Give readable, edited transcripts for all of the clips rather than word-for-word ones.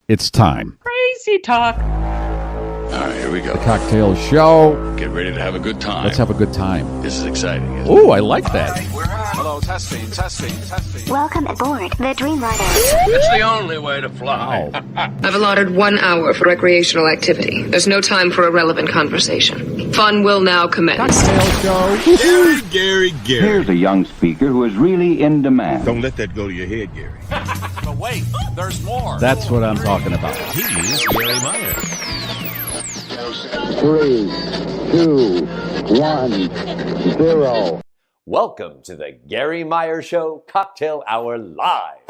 It's time. Crazy talk. All right, here we go. The Cocktail Show. Get ready to have a good time. Let's have a good time. This is exciting. Ooh, I like that. Hello, testing. Welcome aboard the Dreamliner. It's the only way to fly. Wow. I've allotted 1 hour for recreational activity. There's no time for irrelevant conversation. Fun will now commence. Cocktail Show. Gary. Here's a young speaker who is really in demand. Don't let that go to your head, Gary. But wait, there's more. That's what I'm talking about. He's Garry Meier. 3, 2, 1, 0. Welcome to the Garry Meier Show Cocktail Hour Live.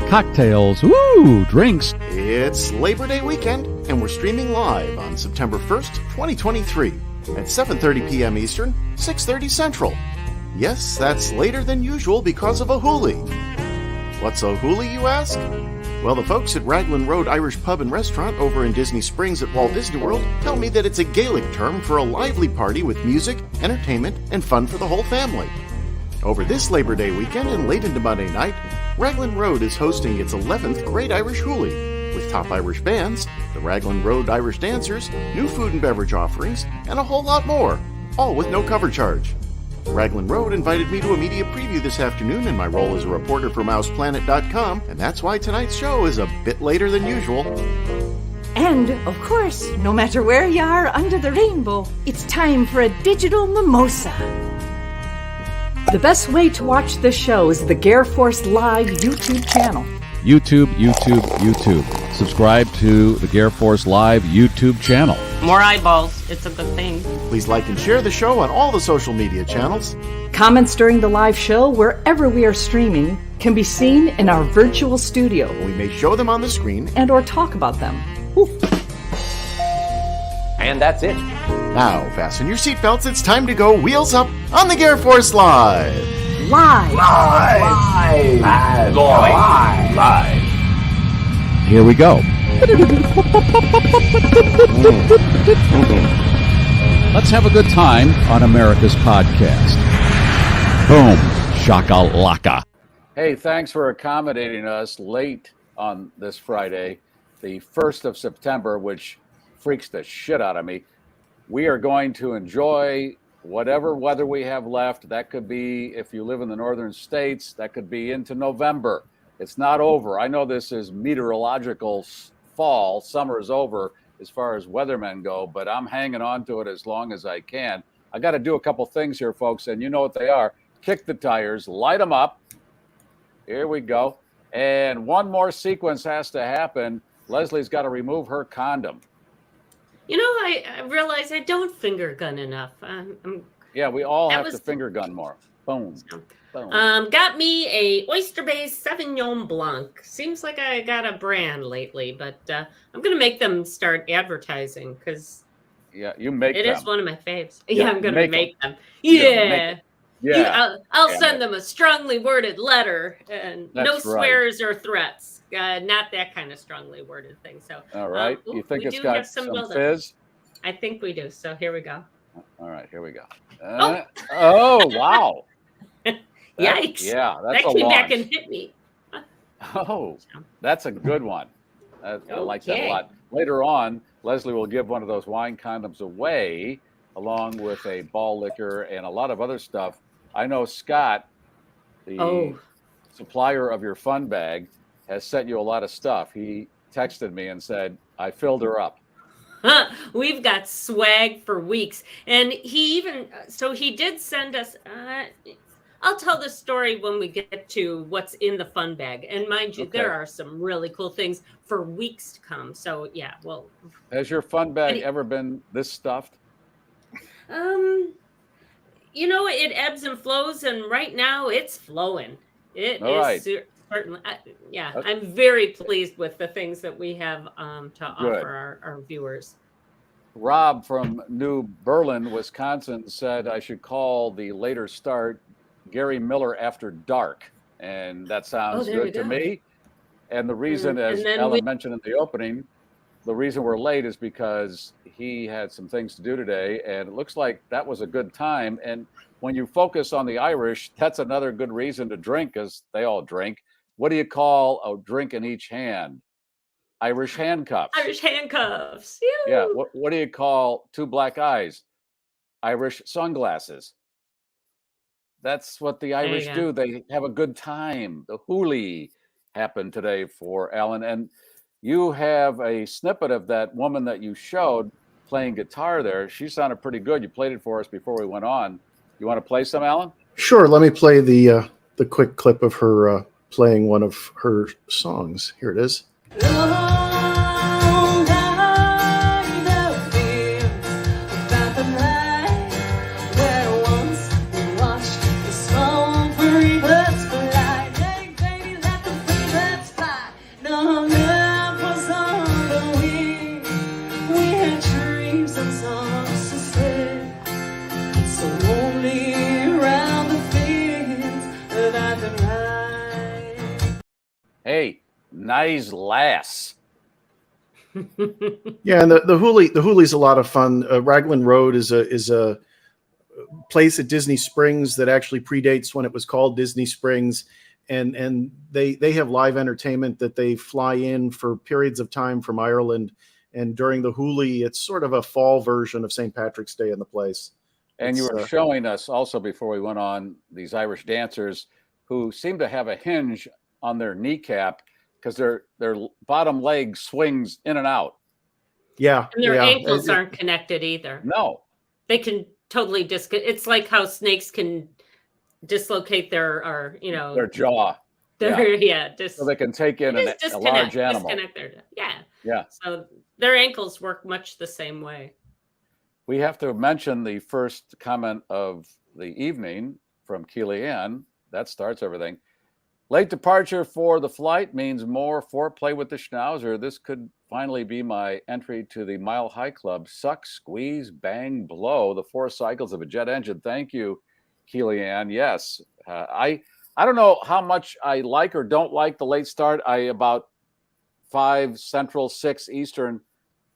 Cocktails. Woo, drinks. It's Labor Day weekend, and we're streaming live on September 1st, 2023 at 7:30 p.m. Eastern, 6:30 Central. Yes, that's later than usual because of a Hooley. What's a Hooley, you ask? Well, the folks at Raglan Road Irish Pub and Restaurant over in Disney Springs at Walt Disney World tell me that it's a Gaelic term for a lively party with music, entertainment, and fun for the whole family. Over this Labor Day weekend and late into Monday night, Raglan Road is hosting its 11th Great Irish Hooley, with top Irish bands, the Raglan Road Irish Dancers, new food and beverage offerings, and a whole lot more, all with no cover charge. Raglan Road invited me to a media preview this afternoon in my role as a reporter for MousePlanet.com, and that's why tonight's show is a bit later than usual. And, of course, no matter where you are under the rainbow, it's time for a digital mimosa. The best way to watch this show is the GarrForce Live YouTube channel. YouTube. Subscribe to the GarrForce Live YouTube channel. More eyeballs. It's a good thing. Please like and share the show on all the social media channels. Comments during the live show, wherever we are streaming, can be seen in our virtual studio. We may show them on the screen And or talk about them. Oof. And that's it. Now, fasten your seatbelts. It's time to go wheels up on the GarrForce Live. Live. Here we go. Let's have a good time on America's podcast. Boom. Shakalaka. Hey, thanks for accommodating us late on this Friday, the 1st of September, which freaks the shit out of me. We are going to enjoy whatever weather we have left. That could be, if you live in the northern states, that could be into November. It's not over. I know this is meteorological fall. Summer is over as far as weathermen go, but I'm hanging on to it as long as I can. I got to do a couple things here, folks, and you know what they are. Kick the tires, light them up. Here we go. And one more sequence has to happen. Leslie's got to remove her condom. You know, I realize I don't finger gun enough. Yeah, we all have to finger gun more. Boom. Boom. Got me a oyster-based Sauvignon Blanc. Seems like I got a brand lately, but I'm going to make them start advertising because you make them. It is one of my faves. Yeah, I'm going to make them. I'll send them a strongly worded letter and no swears or threats. Not that kind of strongly worded thing. So, all right. You think it's got some fizz? I think we do. So here we go. All right, here we go. Oh, wow. Yikes. That came back and hit me. Oh, that's a good one. I like that a lot. Later on, Leslie will give one of those wine condoms away along with a ball liquor and a lot of other stuff. I know Scott, the supplier of your fun bag, has sent you a lot of stuff. He texted me and said, I filled her up. We've got swag for weeks. And he did send us, I'll tell the story when we get to what's in the fun bag. And mind you, there are some really cool things for weeks to come. So yeah, well. Has your fun bag ever been this stuffed? You know, it ebbs and flows, and right now it's flowing. It is certainly, I'm very pleased with the things that we have to offer our viewers. Rob from New Berlin, Wisconsin said I should call the later start Gary Miller After Dark. And that sounds good to me. And the reason, as Ellen mentioned in the opening, the reason we're late is because he had some things to do today, and it looks like that was a good time. And when you focus on the Irish, that's another good reason to drink, because they all drink. What do you call a drink in each hand? Irish handcuffs. Irish handcuffs. Yeah. What do you call two black eyes? Irish sunglasses. That's what the Irish do. They have a good time. The Hooley happened today for Alan. And you have a snippet of that woman that you showed playing guitar there. She sounded pretty good. You played it for us before we went on. You want to play some, Alan? Sure. Let me play the quick clip of her playing one of her songs. Here it is. Hey, nice lass. Yeah, and the Hooley's a lot of fun. Raglan Road is a place at Disney Springs that actually predates when it was called Disney Springs, and they have live entertainment that they fly in for periods of time from Ireland. And during the Hooley, it's sort of a fall version of St. Patrick's Day in the place. And you were showing us also before we went on these Irish dancers who seem to have a hinge on their kneecap because their bottom leg swings in and out. Yeah. And their ankles aren't connected either. No. They can totally it's like how snakes can dislocate their jaw. So they can take in a large animal. Yeah. So their ankles work much the same way. We have to mention the first comment of the evening from Kellyanne. That starts everything. Late departure for the flight means more foreplay with the schnauzer. This could finally be my entry to the Mile High Club. Suck, squeeze, bang, blow. The 4 cycles of a jet engine. Thank you, Kellyanne. Yes. I don't know how much I like or don't like the late start. About 5 Central, 6 Eastern,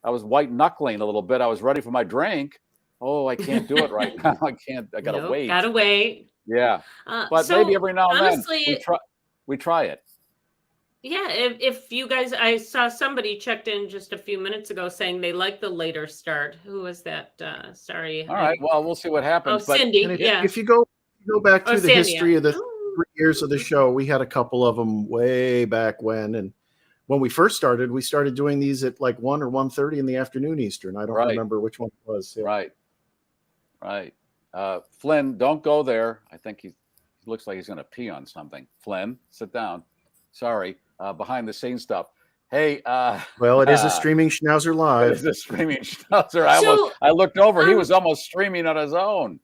I was white knuckling a little bit. I was ready for my drink. Oh, I can't do it right now. I can't. I got to wait. Got to wait. Yeah. But maybe every now and honestly, then we try it. Yeah, if you guys, I saw somebody checked in just a few minutes ago saying they like the later start. Who was that? Sorry. All right. Well, we'll see what happens. Oh, Cindy. If you go back through the history of the 3 years of the show, we had a couple of them way back when. And when we first started, we started doing these at like 1 or 1:30 in the afternoon Eastern. I don't remember which one it was. Yeah. Right. Flynn, don't go there. I think he looks like he's going to pee on something. Flynn, sit down. Sorry. Behind the scenes stuff. Hey. Well, it is a streaming Schnauzer live. It is a streaming Schnauzer. I looked over. He was almost streaming on his own.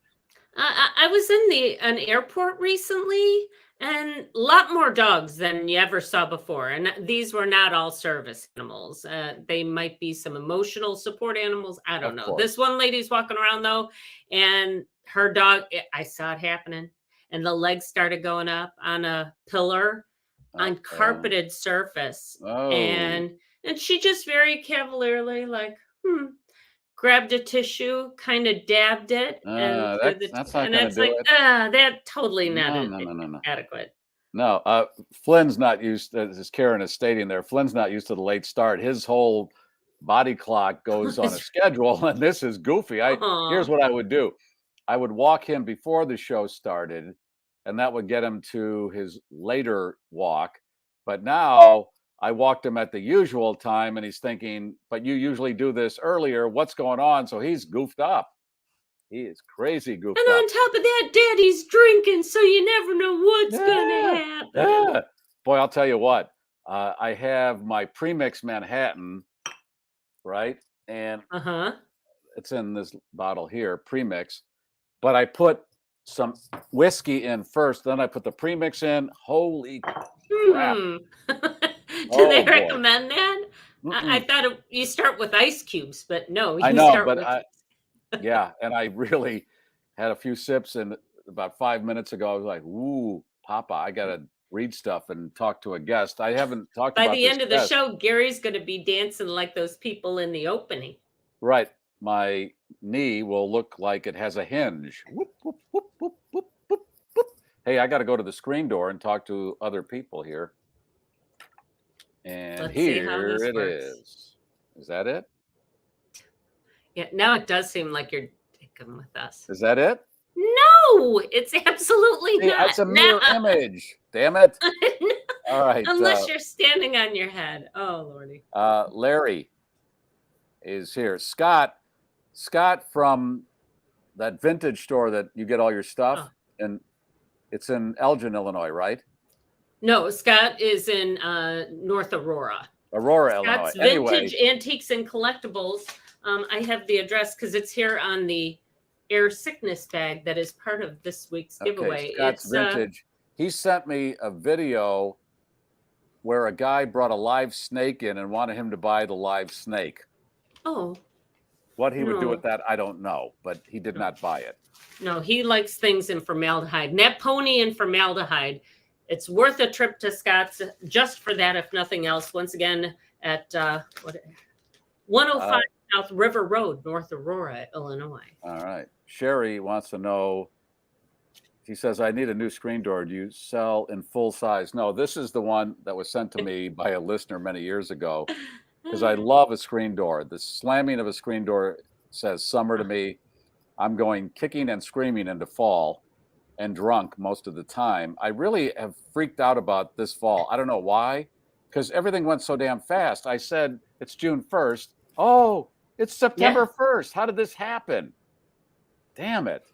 I was in an airport recently, and a lot more dogs than you ever saw before. And these were not all service animals. They might be some emotional support animals. I don't know. This one lady's walking around though, and her dog, I saw it happening, and the legs started going up on a pillar on carpeted surface. And she just very cavalierly grabbed a tissue, kind of dabbed it, and that's not going to do it. That totally not adequate. No, Flynn's not used, as Karen is stating there, Flynn's not used to the late start. His whole body clock goes on a schedule, and this is goofy. Here's what I would do. I would walk him before the show started, and that would get him to his later walk. But now I walked him at the usual time, and he's thinking, but you usually do this earlier. What's going on? So he's goofed up. He is crazy goofed up. And on top of that, Daddy's drinking, so you never know what's going to happen. Yeah. Boy, I'll tell you what. I have my premix Manhattan, right? And it's in this bottle here, premix. But I put some whiskey in first, then I put the premix in. Holy crap. Do they recommend that? I thought you start with ice cubes, but no. I know, but yeah, and I really had a few sips, and about 5 minutes ago, I was like, ooh, Papa, I got to read stuff and talk to a guest. I haven't talked about this. By the end of the show, Gary's going to be dancing like those people in the opening. Right. My knee will look like it has a hinge. Whoop, whoop, whoop, whoop, whoop, whoop, whoop. Hey, I got to go to the screen door and talk to other people here. And Let's see how here this it works. is. Is that it? Yeah, now it does seem like you're taking with us. Is that it? No, it's absolutely not. It's a mirror image. Damn it. All right. Unless you're standing on your head. Oh, Lordy. Larry is here. Scott from that vintage store that you get all your stuff, and it's in Elgin, Illinois, right? No, Scott is in North Aurora. Illinois. Vintage Antiques and Collectibles. I have the address because it's here on the air sickness bag that is part of this week's giveaway. Scott's Vintage. He sent me a video where a guy brought a live snake in and wanted him to buy the live snake. Oh. What he would do with that, I don't know, but he did not buy it. No, he likes things in formaldehyde. And that pony in formaldehyde, it's worth a trip to Scott's just for that, if nothing else. Once again, at 105 South River Road, North Aurora, Illinois. All right. Sherry wants to know, she says, I need a new screen door. Do you sell in full size? No, this is the one that was sent to me by a listener many years ago because I love a screen door. The slamming of a screen door says summer to me. I'm going kicking and screaming into fall and drunk most of the time. I really have freaked out about this fall. I don't know why, because everything went so damn fast. I said, it's June 1st. Oh, it's September 1st. How did this happen? Damn it.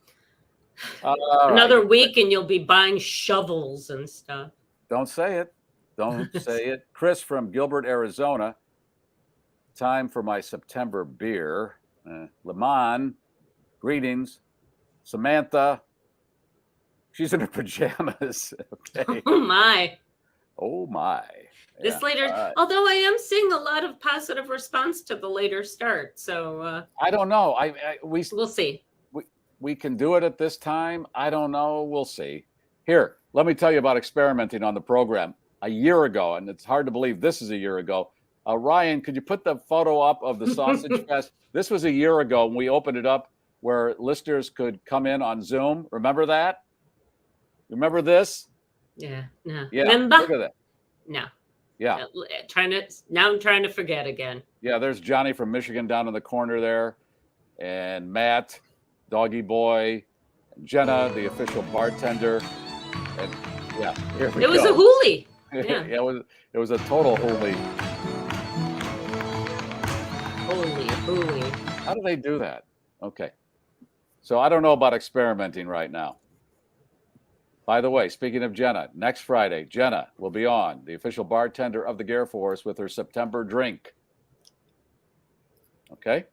Another week and you'll be buying shovels and stuff. Don't say it. Don't say it. Chris from Gilbert, Arizona. Time for my September beer. Lemon, greetings. Samantha. She's in her pajamas. Okay. Oh, my. Oh, my. This later, although I am seeing a lot of positive response to the later start. So I don't know. We'll see. We can do it at this time. I don't know. We'll see. Here, let me tell you about experimenting on the program a year ago, and it's hard to believe this is a year ago. Ryan, could you put the photo up of the Sausage Fest? This was a year ago when we opened it up where listeners could come in on Zoom. Remember that? Remember this? Yeah. No. Yeah. Remember? Look at that. No. Yeah. I'm trying to forget again. Yeah, there's Johnny from Michigan down in the corner there, and Matt, Doggy Boy, and Jenna, the official bartender, and yeah, here we go. It was a Hooley. Yeah, it was a total Hooley. Hooley. How do they do that? Okay, so I don't know about experimenting right now. By the way, speaking of Jenna, next Friday, Jenna will be on, the official bartender of the GarrForce, with her September drink. Okay,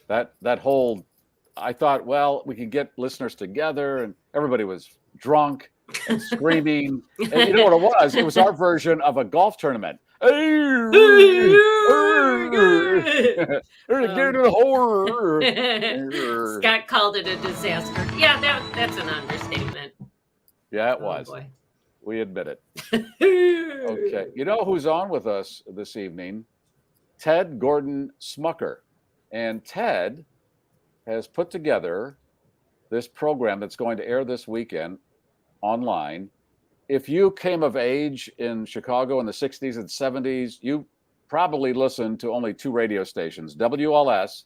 that whole. I thought, well, we could get listeners together, and everybody was drunk and screaming. And you know what it was? It was our version of a golf tournament. Get to the horror. Scott called it a disaster. Yeah, that's an understatement. Yeah, it was. Boy. We admit it. Okay. You know who's on with us this evening? Ted Gordon Smucker. And Ted has put together this program that's going to air this weekend online. If you came of age in Chicago in the 60s and 70s, you probably listened to only two radio stations, WLS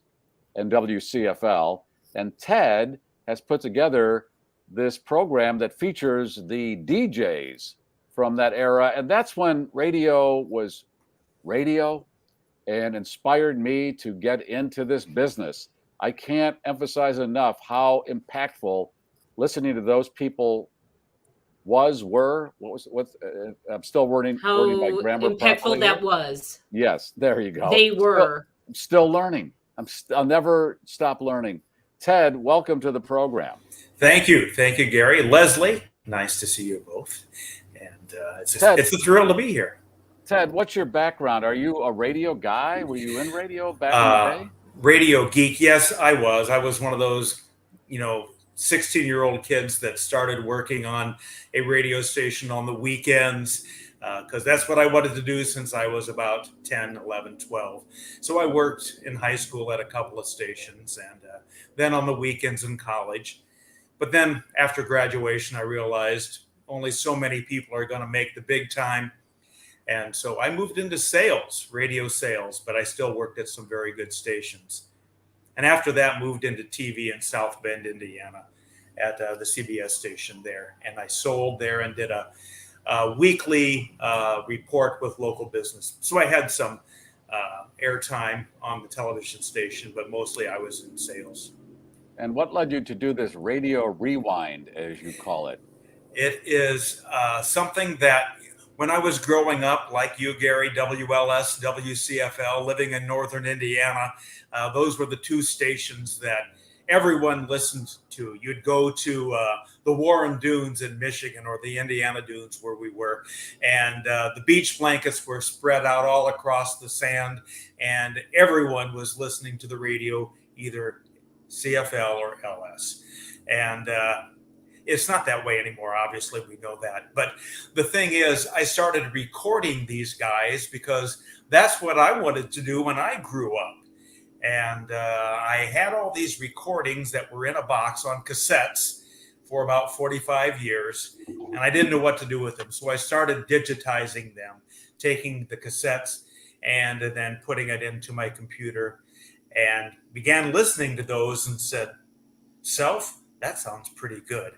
and WCFL. And Ted has put together this program that features the DJs from that era. And that's when radio was radio and inspired me to get into this business. I can't emphasize enough how impactful listening to those people were. I'm still wording my grammar impactful that was. Yes, there you go. They were. I'm still learning. I'll never stop learning. Ted, welcome to the program. Thank you, Gary. Leslie, nice to see you both. And it's a thrill to be here. Ted, what's your background? Are you a radio guy? Were you in radio back in the day? Radio geek, yes, I was. I was one of those, 16-year-old kids that started working on a radio station on the weekends because that's what I wanted to do since I was about 10, 11, 12. So I worked in high school at a couple of stations and then on the weekends in college. But then after graduation, I realized only so many people are going to make the big time. And so I moved into sales, radio sales, but I still worked at some very good stations. And after that, moved into TV in South Bend, Indiana, at the CBS station there. And I sold there and did a weekly report with local business. So I had some airtime on the television station, but mostly I was in sales. And what led you to do this radio rewind, as you call it? It is something that when I was growing up, like you, Gary, WLS, WCFL, living in northern Indiana, those were the two stations that everyone listened to. You'd go to the Warren Dunes in Michigan or the Indiana Dunes where we were, and the beach blankets were spread out all across the sand, and everyone was listening to the radio, either CFL or LS. And it's not that way anymore. Obviously, we know that. But the thing is, I started recording these guys because that's what I wanted to do when I grew up. And I had all these recordings that were in a box on cassettes for about 45 years, and I didn't know what to do with them. So I started digitizing them, taking the cassettes and then putting it into my computer, and began listening to those and said, "Self, that sounds pretty good."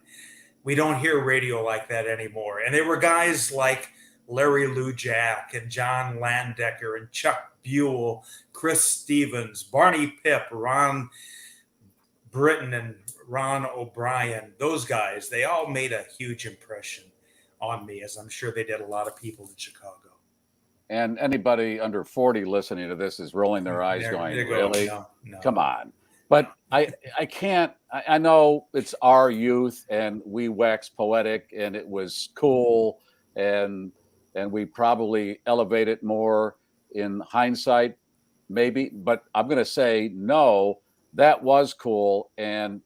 We don't hear radio like that anymore. And there were guys like Larry Lujack and John Landecker and Chuck Buell, Chris Stevens, Barney Pip, Ron Britton, and Ron O'Brien. Those guys, they all made a huge impression on me, as I'm sure they did a lot of people in Chicago. And anybody under 40 listening to this is rolling their eyes going, really? No. Come on. But I can't, I know it's our youth and we wax poetic and it was cool and we probably elevate it more in hindsight, maybe. But I'm going to say, no, that was cool. And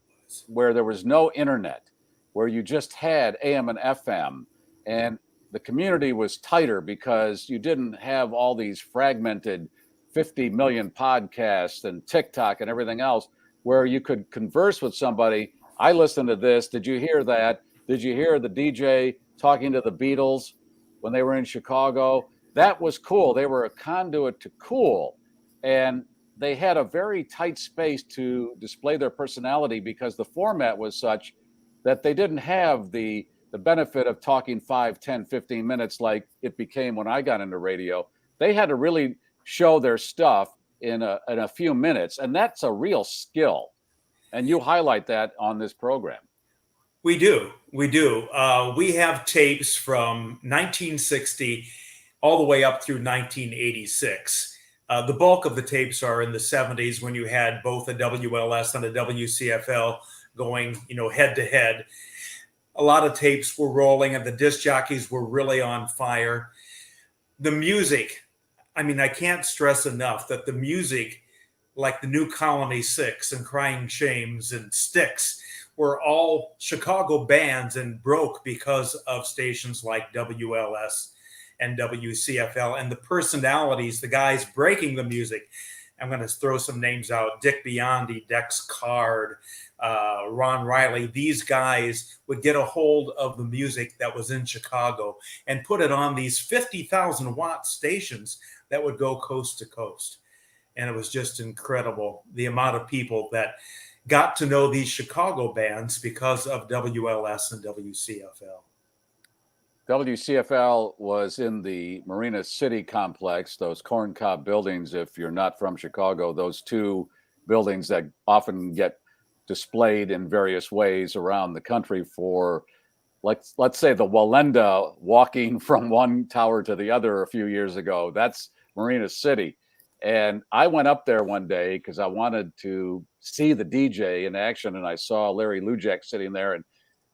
where there was no internet, where you just had AM and FM, and the community was tighter because you didn't have all these fragmented 50 million podcasts and TikTok and everything else, where you could converse with somebody. I listened to this. Did you hear that? Did you hear the DJ talking to the Beatles when they were in Chicago? That was cool. They were a conduit to cool. And they had a very tight space to display their personality because the format was such that they didn't have the benefit of talking 5, 10, 15 minutes like it became when I got into radio. They had to really show their stuff in a few minutes, and that's a real skill. And you highlight that on this program. We do. We have tapes from 1960 all the way up through 1986. The bulk of the tapes are in the 70s when you had both a WLS and a WCFL going, head to head. A lot of tapes were rolling and the disc jockeys were really on fire. The music, I can't stress enough that the music, like the New Colony Six and Crying Shames and Styx, were all Chicago bands and broke because of stations like WLS and WCFL and the personalities, the guys breaking the music. I'm going to throw some names out: Dick Biondi, Dex Card, Ron Riley. These guys would get a hold of the music that was in Chicago and put it on these 50,000 watt stations that would go coast to coast. And it was just incredible, the amount of people that got to know these Chicago bands because of WLS and WCFL. WCFL was in the Marina City complex, those corncob buildings. If you're not from Chicago, those two buildings that often get displayed in various ways around the country for, let's say, the Wallenda walking from one tower to the other a few years ago. That's Marina City. And I went up there one day because I wanted to see the DJ in action, and I saw Larry Lujack sitting there. And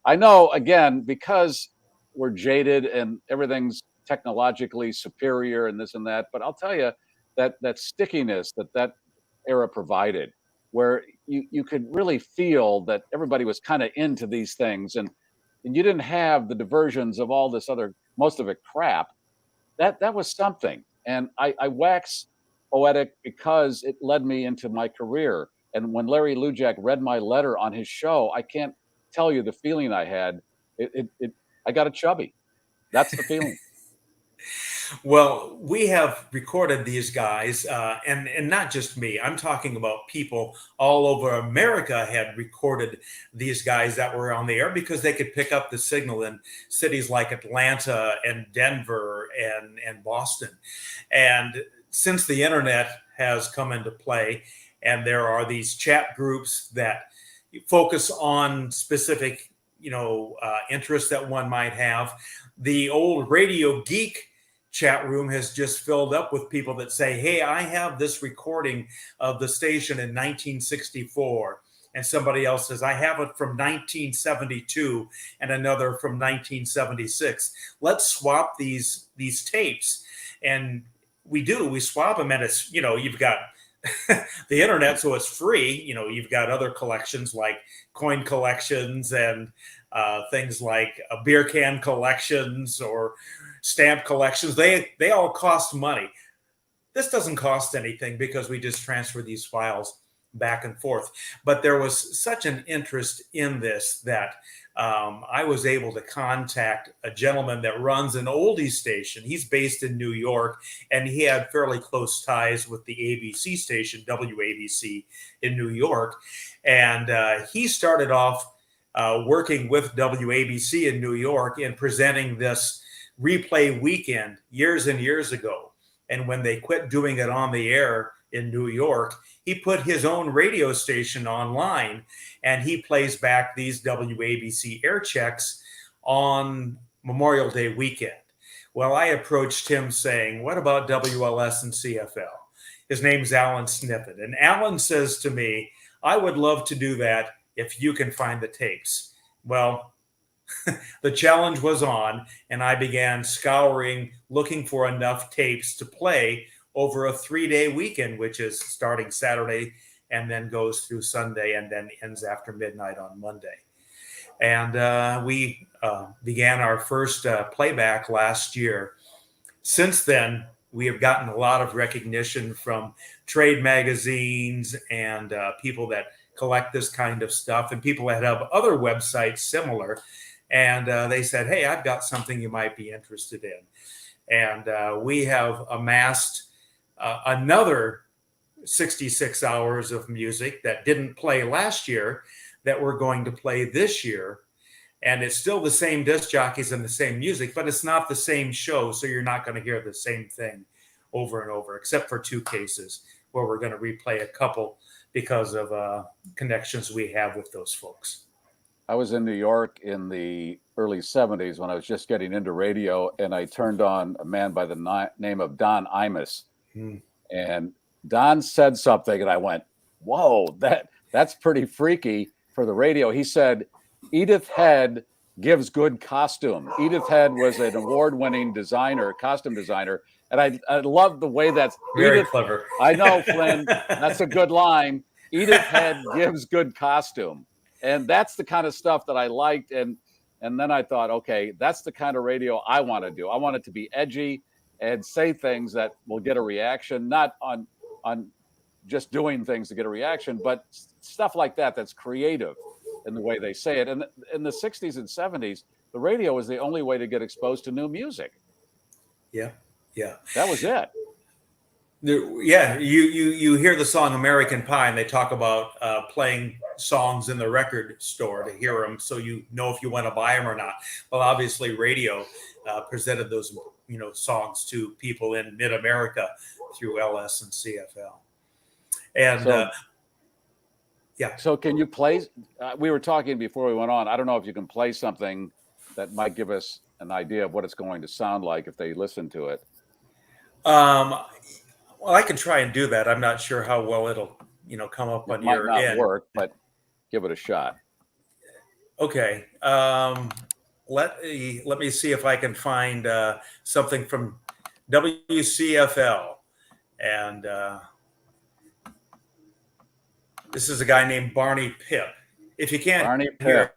I know, again, because we're jaded and everything's technologically superior and this and that, but I'll tell you that stickiness that era provided, where you could really feel that everybody was kind of into these things, and you didn't have the diversions of all this other, most of it crap. That was something. And I wax poetic because it led me into my career. And when Larry Lujack read my letter on his show, I can't tell you the feeling I had. I got a chubby. That's the feeling. Well, we have recorded these guys, and not just me. I'm talking about people all over America had recorded these guys that were on the air because they could pick up the signal in cities like Atlanta and Denver and Boston. And since the internet has come into play, and there are these chat groups that focus on specific, interests that one might have, the old Radio Geek chat room has just filled up with people that say, hey, I have this recording of the station in 1964. And somebody else says, I have it from 1972 and another from 1976. Let's swap these tapes. And we swap them, and it's, you've got the internet, so it's free. You've got other collections like coin collections and things like beer can collections or stamp collections. They all cost money. This doesn't cost anything because we just transfer these files back and forth. But there was such an interest in this that I was able to contact a gentleman that runs an oldies station. He's based in New York, and he had fairly close ties with the ABC station, WABC in New York. And he started off working with WABC in New York and presenting this replay weekend years and years ago. And when they quit doing it on the air in New York, he put his own radio station online, and he plays back these WABC air checks on Memorial Day weekend. Well, I approached him saying, what about WLS and CFL? His name's Alan Snippet. And Alan says to me, I would love to do that if you can find the tapes. Well, the challenge was on, and I began scouring, looking for enough tapes to play over a 3-day weekend, which is starting Saturday and then goes through Sunday and then ends after midnight on Monday. And we began our first playback last year. Since then, we have gotten a lot of recognition from trade magazines and people that collect this kind of stuff, and people that have other websites similar. And they said, hey, I've got something you might be interested in. And we have amassed another 66 hours of music that didn't play last year that we're going to play this year. And it's still the same disc jockeys and the same music, but it's not the same show. So you're not going to hear the same thing over and over, except for 2 cases where we're going to replay a couple because of connections we have with those folks. I was in New York in the early 70s when I was just getting into radio, and I turned on a man by the name of Don Imus. And Don said something, and I went, whoa, that's pretty freaky for the radio. He said, Edith Head gives good costume. Edith Head was an award-winning costume designer, and I love the way that's very clever. I know, Flynn, that's a good line. Edith Head gives good costume. And that's the kind of stuff that I liked. And then I thought, okay, that's the kind of radio I want to do. I want it to be edgy and say things that will get a reaction, not on just doing things to get a reaction, but stuff like that that's creative in the way they say it. And in the 60s and 70s, the radio was the only way to get exposed to new music. Yeah. That was it. Yeah, you hear the song American Pie, and they talk about playing songs in the record store to hear them, so you know if you want to buy them or not. Well, obviously, radio presented those songs to people in mid-America through LS and CFL. And So can you play? We were talking before we went on. I don't know if you can play something that might give us an idea of what it's going to sound like if they listen to it. Well, I can try and do that. I'm not sure how well it'll, come up on your end. It might not work, but give it a shot. Okay. Let me see if I can find something from WCFL. And this is a guy named Barney Pip. If you can't hear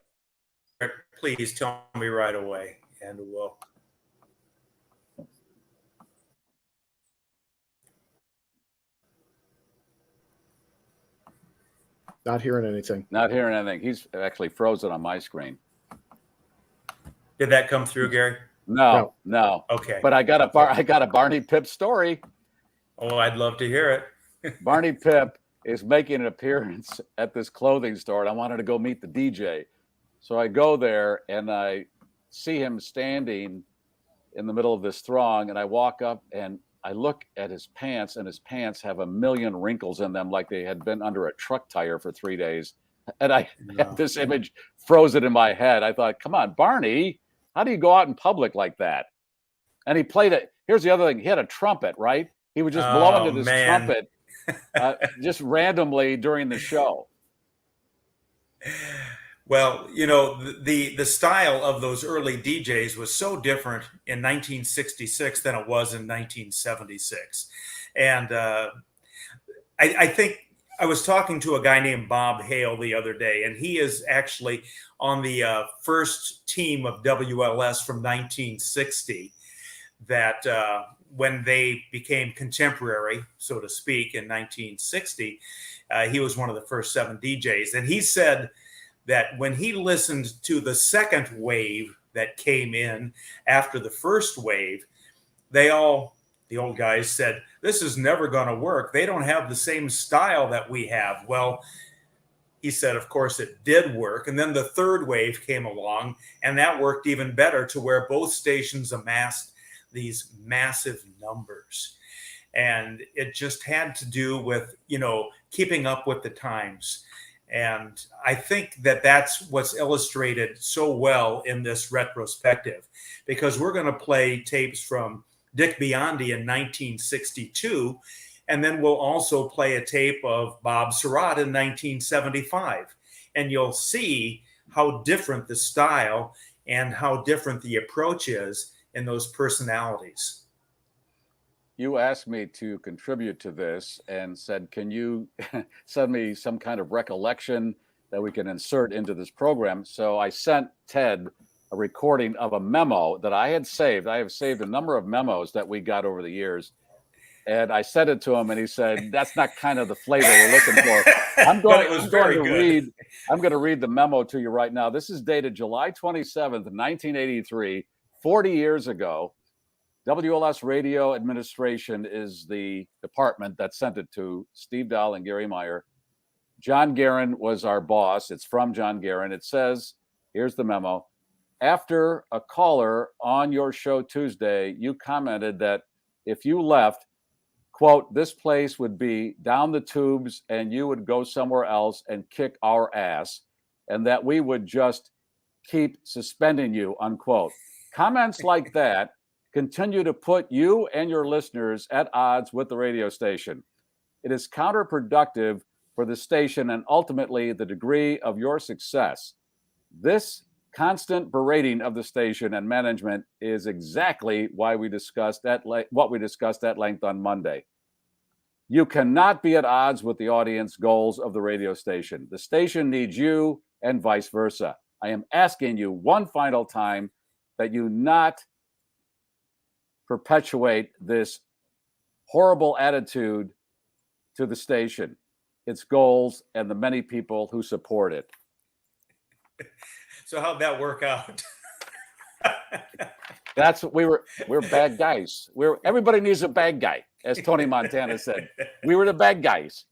it, please tell me right away, and we'll. Not hearing anything. He's actually frozen on my screen. Did that come through, Gary? No. Okay. But I got a Barney Pip story. Oh, I'd love to hear it. Barney Pip is making an appearance at this clothing store, and I wanted to go meet the DJ. So I go there, and I see him standing in the middle of this throng, and I walk up, and I look at his pants, and his pants have a million wrinkles in them, like they had been under a truck tire for 3 days. And I have this image frozen in my head. I thought, come on, Barney, how do you go out in public like that? And he played it. Here's the other thing. He had a trumpet, right? He would just blow into this trumpet just randomly during the show. Well, the style of those early DJs was so different in 1966 than it was in 1976. And I think I was talking to a guy named Bob Hale the other day, and he is actually on the first team of WLS from 1960 that when they became contemporary, so to speak, in 1960, he was one of the first 7 DJs. And he said that when he listened to the second wave that came in after the first wave, the old guys said, this is never going to work. They don't have the same style that we have. Well, he said, of course, it did work. And then the third wave came along, and that worked even better, to where both stations amassed these massive numbers. And it just had to do with, keeping up with the times. And I think that that's what's illustrated so well in this retrospective, because we're going to play tapes from Dick Biondi in 1962, and then we'll also play a tape of Bob Surratt in 1975. And you'll see how different the style and how different the approach is in those personalities. You asked me to contribute to this and said, can you send me some kind of recollection that we can insert into this program? So I sent Ted a recording of a memo that I had saved. I have saved a number of memos that we got over the years. And I sent it to him, and he said, that's not kind of the flavor we're looking for. I'm going to read the memo to you right now. This is dated July 27th, 1983, 40 years ago. WLS Radio Administration is the department that sent it to Steve Dahl and Garry Meier. John Guerin was our boss. It's from John Guerin. It says, here's the memo. After a caller on your show Tuesday, you commented that if you left, quote, this place would be down the tubes and you would go somewhere else and kick our ass, and that we would just keep suspending you, unquote. Comments like that continue to put you and your listeners at odds with the radio station. It is counterproductive for the station and ultimately the degree of your success. This constant berating of the station and management is exactly why we discussed what we discussed at length on Monday. You cannot be at odds with the audience goals of the radio station. The station needs you and vice versa. I am asking you one final time that you not perpetuate this horrible attitude to the station, its goals, and the many people who support it. So how'd that work out? That's what we're bad guys. Everybody needs a bad guy, as Tony Montana said. We were the bad guys.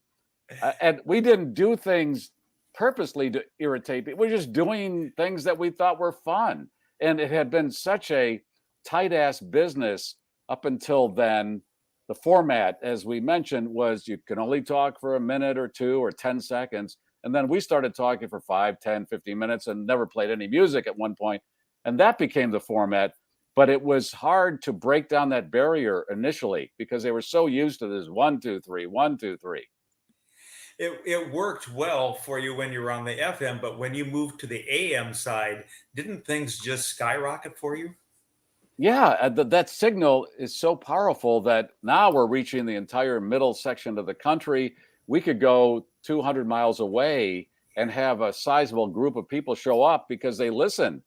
And we didn't do things purposely to irritate people. We're just doing things that we thought were fun. And it had been such a tight-ass business up until then. The format, as we mentioned, was you can only talk for a minute or 2 or 10 seconds. And then we started talking for 5, 10, 15 minutes and never played any music at one point. And that became the format. But it was hard to break down that barrier initially because they were so used to this 1, 2, 3, 1, 2, 3. It worked well for you when you were on the FM, but when you moved to the AM side, didn't things just skyrocket for you? Yeah, that signal is so powerful that now we're reaching the entire middle section of the country. We could go 200 miles away and have a sizable group of people show up because they listen.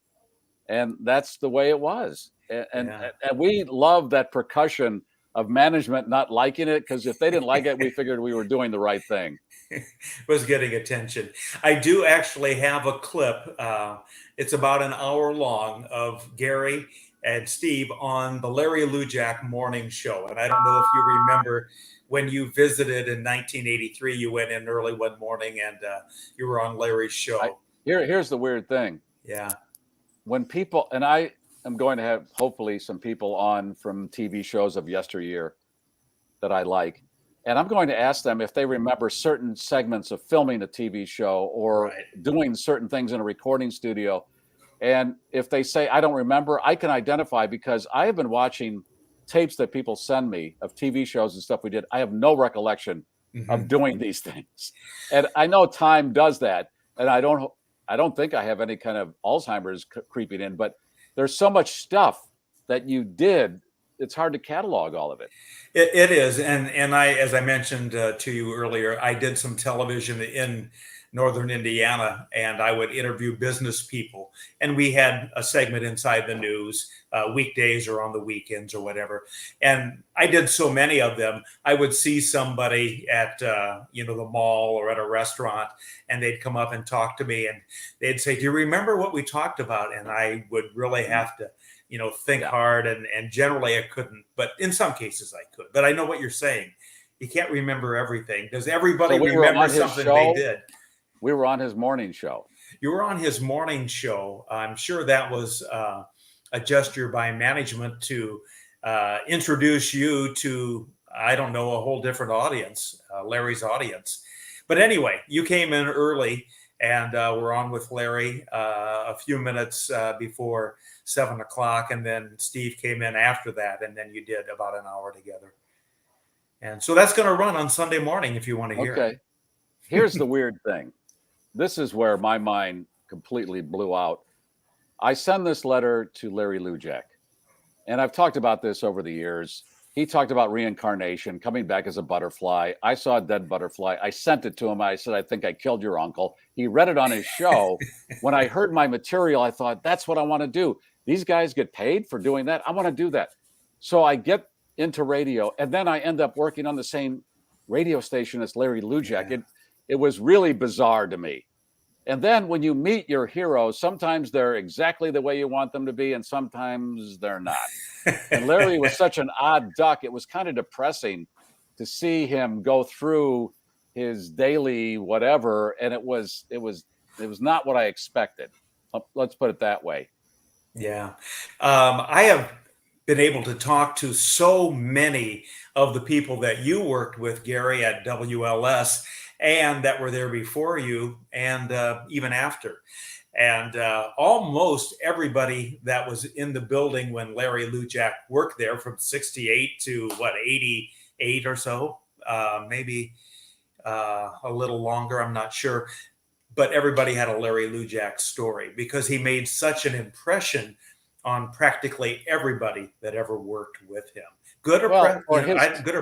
And that's the way it was. And we love that percussion of management not liking it, because if they didn't like it, we figured we were doing the right thing. Was getting attention. I do actually have a clip. It's about an hour long of Garry and Steve on the Larry Lujak morning show. And I don't know if you remember when you visited in 1983, you went in early one morning and you were on Larry's show. Here's the weird thing. Yeah. When people, and I am going to have hopefully some people on from TV shows of yesteryear that I like. And I'm going to ask them if they remember certain segments of filming a TV show or doing certain things in a recording studio. And if they say, I don't remember, I can identify because I have been watching tapes that people send me of TV shows and stuff we did. I have no recollection of doing these things. And I know time does that. And I don't think I have any kind of Alzheimer's creeping in, but there's so much stuff that you did. It's hard to catalog all of it. It is. And I, as I mentioned to you earlier, I did some television in Northern Indiana, and I would interview business people. And we had a segment inside the news, weekdays or on the weekends or whatever. And I did so many of them. I would see somebody at, the mall or at a restaurant, and they'd come up and talk to me, and they'd say, do you remember what we talked about? And I would really have to, think hard, and generally I couldn't, but in some cases I could. But I know what you're saying. You can't remember everything. Does everybody remember something they did? We were on his morning show. You were on his morning show. I'm sure that was a gesture by management to introduce you to, I don't know, a whole different audience, Larry's audience. But anyway, you came in early, and we're on with Larry a few minutes before 7 o'clock. And then Steve came in after that. And then you did about an hour together. And so that's going to run on Sunday morning if you want to hear it. Okay. Here's the weird thing. This is where my mind completely blew out. I send this letter to Larry Lujak. And I've talked about this over the years. He talked about reincarnation, coming back as a butterfly. I saw a dead butterfly. I sent it to him. I said, I think I killed your uncle. He read it on his show. When I heard my material, I thought, that's what I want to do. These guys get paid for doing that. I want to do that. So I get into radio, and then I end up working on the same radio station as Larry Lujak. Yeah. It was really bizarre to me. And then when you meet your heroes, sometimes they're exactly the way you want them to be, and sometimes they're not. And Larry was such an odd duck. It was kind of depressing to see him go through his daily whatever, and it was not what I expected. Let's put it that way. Yeah. I have been able to talk to so many of the people that you worked with, Garry, at WLS, and that were there before you and even after. And almost everybody that was in the building when Larry Lujak worked there from 68 to 88 or so, maybe a little longer, I'm not sure. But everybody had a Larry Lujak story because he made such an impression on practically everybody that ever worked with him. Good or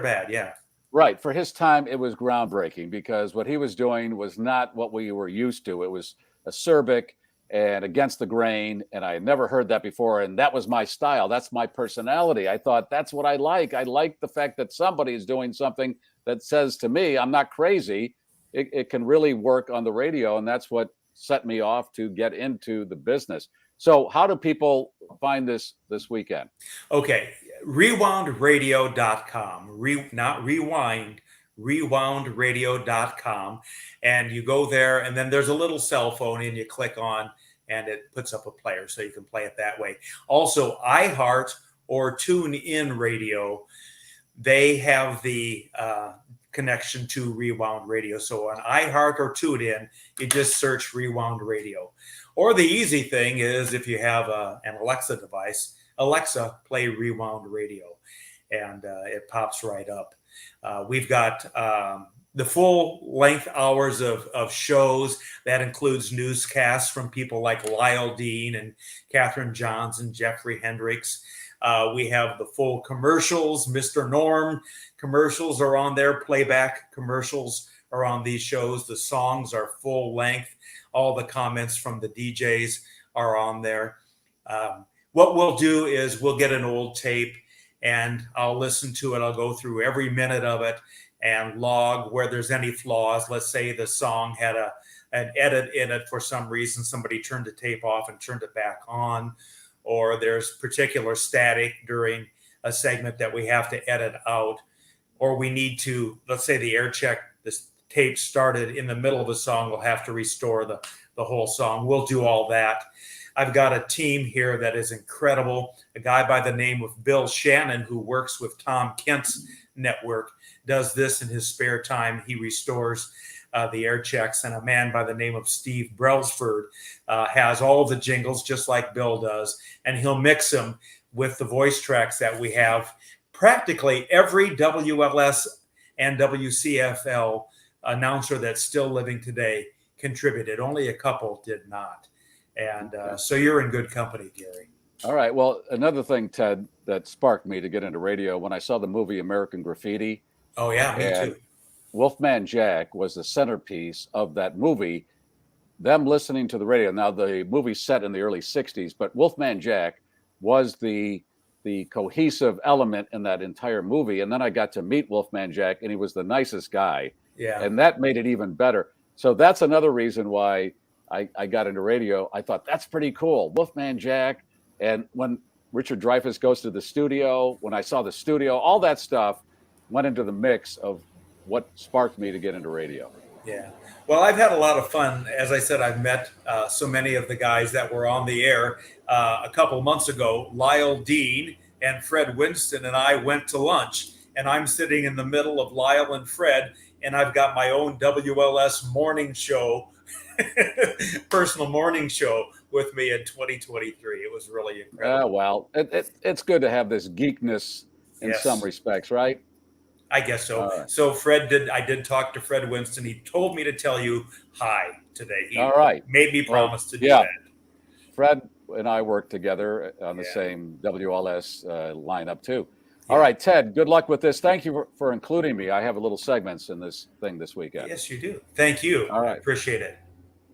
bad, yeah. Right. For his time, it was groundbreaking because what he was doing was not what we were used to. It was acerbic and against the grain, and I had never heard that before, and that was my style. That's my personality. I thought, that's what I like. I like the fact that somebody is doing something that says to me, I'm not crazy. It can really work on the radio, and that's what set me off to get into the business. So how do people find this weekend? Okay, rewoundradio.com, not rewind, rewoundradio.com. And you go there, and then there's a little cell phone, and you click on, and it puts up a player, so you can play it that way. Also, iHeart or TuneIn Radio, they have the connection to Rewound Radio. So on iHeart or TuneIn, you just search Rewound Radio. Or the easy thing is if you have an Alexa device, Alexa, play Rewound Radio, and it pops right up. We've got the full length hours of shows. That includes newscasts from people like Lyle Dean and Catherine Johns and Jeffrey Hendricks. We have the full commercials. Mr. Norm commercials are on there. Playback commercials are on these shows. The songs are full length. All the comments from the DJs are on there. What we'll do is we'll get an old tape and I'll listen to it. I'll go through every minute of it and log where there's any flaws. Let's say the song had an edit in it for some reason. Somebody turned the tape off and turned it back on. or there's particular static during a segment that we have to edit out, or we need to, let's say the air check, this tape started in the middle of a song, we'll have to restore the whole song. We'll do all that. I've got a team here that is incredible. A guy by the name of Bill Shannon, who works with Tom Kent's network, does this in his spare time. He restores the air checks. And a man by the name of Steve Brelsford has all the jingles, just like Bill does. And he'll mix them with the voice tracks that we have. Practically every WLS and WCFL announcer that's still living today contributed. Only a couple did not. And so you're in good company, Gary. All right. Well, another thing, Ted, that sparked me to get into radio when I saw the movie American Graffiti. Oh, yeah, me too. Wolfman Jack was the centerpiece of that movie. Them listening to the radio. Now, the movie's set in the early 60s, but Wolfman Jack was the cohesive element in that entire movie. And then I got to meet Wolfman Jack, and he was the nicest guy. Yeah. And that made it even better. So that's another reason why I got into radio. I thought that's pretty cool. Wolfman Jack. And when Richard Dreyfuss goes to the studio, when I saw the studio, all that stuff went into the mix of what sparked me to get into radio. Yeah. Well, I've had a lot of fun. As I said, I've met so many of the guys that were on the air a couple months ago. Lyle Dean and Fred Winston and I went to lunch, and I'm sitting in the middle of Lyle and Fred, and I've got my own WLS morning show, personal morning show with me in 2023. It was really incredible. Well, it's good to have this geekness in some respects, right? I guess so. So I did talk to Fred Winston. He told me to tell you hi today. He made me promise to do that. Fred and I worked together on the same WLS lineup too. All right, Ted, good luck with this. Thank you for including me. I have a little segments in this thing this weekend. Yes, you do. Thank you. All right. Appreciate it.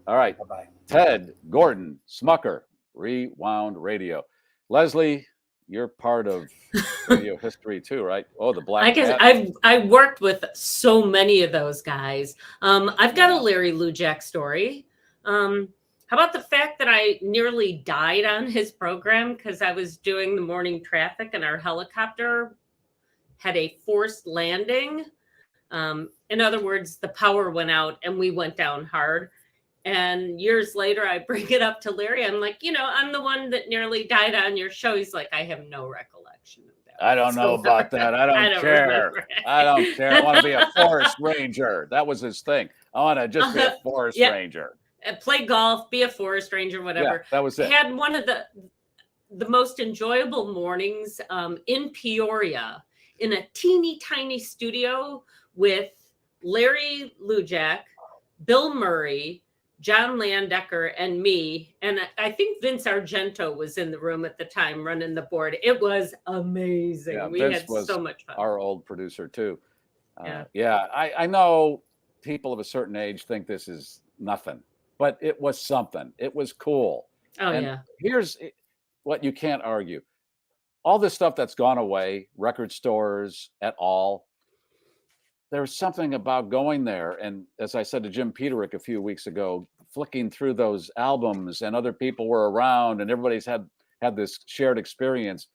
All right. Bye-bye. Ted Gordon Smucker, Rewound Radio. Leslie, you're part of radio history too, right? Oh, the Black Cat. I've worked with so many of those guys. I've got a Larry Lujack story. How about the fact that I nearly died on his program because I was doing the morning traffic and our helicopter had a forced landing. In other words, the power went out and we went down hard. And years later, I bring it up to Larry. I'm like, I'm the one that nearly died on your show. He's like, I have no recollection of that. I don't know about that. I don't care. I don't care. I want to be a forest ranger. That was his thing. I want to just be a forest ranger. Play golf, be a forest ranger, whatever. Yeah, that was it. Had one of the most enjoyable mornings in Peoria in a teeny tiny studio with Larry Lujack, Bill Murray, John Landecker, and me. And I think Vince Argento was in the room at the time running the board. It was amazing. Yeah, we Vince had was so much fun. Our old producer too. I know people of a certain age think this is nothing, but it was something. It was cool. Oh, and yeah. Here's what you can't argue. All this stuff that's gone away, record stores et al., there's something about going there. And as I said to Jim Peterick a few weeks ago, flicking through those albums and other people were around and everybody's had this shared experience.